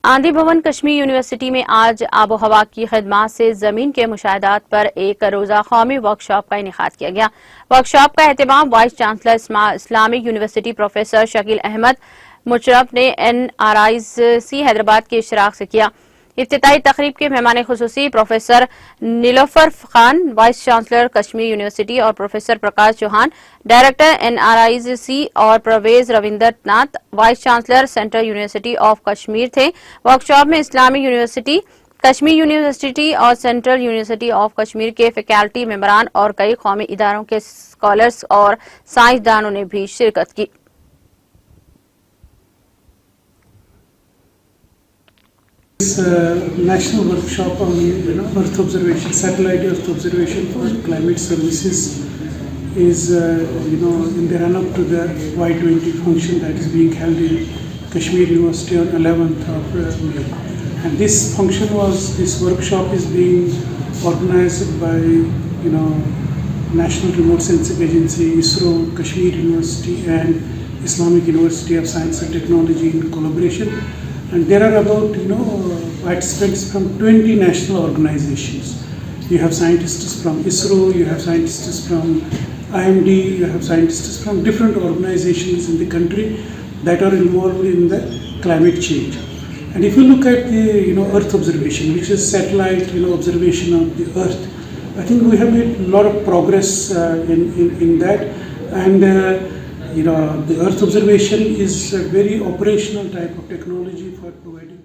आंधी भवन कश्मीर यूनिवर्सिटी में आज आबो हवा की खिदमत से जमीन के मुशाहदात पर एक रोजा कौमी वर्कशॉप का इनेकाद किया गया। वर्कशॉप का एहतमाम vice chancellor Islamic university professor Shakeel Ahmed Musharraf ने NRIC हैदराबाद के इशराक से किया। इफ्तिताही तकरीब के मेहमान खुसूसी professor Nilofar Khan, vice chancellor Kashmir university, और professor Prakash Chauhan, director NRIC, और Parvez Ravinder Nath, vice chancellor central university of Kashmir थे। वर्कशॉप में इस्लामिक यूनिवर्सिटी, कश्मीर यूनिवर्सिटी और सेंट्रल यूनिवर्सिटी ऑफ कश्मीर के फैकल्टी मेंबरान और कई कौमी इदारों के स्कॉलर्स और साइंसदानों ने भी शिरकत की। This national workshop on Earth observation, satellite Earth observation for climate services is in the run-up to the Y20 function that is being held in Kashmir University on 11th of May. And this workshop is being organized by National Remote Sensing Agency, ISRO, Kashmir University, and Islamic University of Science and Technology in collaboration. And there are about participants from 20 national organizations. You have scientists from ISRO, you have scientists from IMD, you have scientists from different organizations in the country that are involved in the climate change. And if you look at the Earth observation, which is satellite observation of the Earth, I think we have made a lot of progress in that. And the Earth observation is a very operational type of technology for providing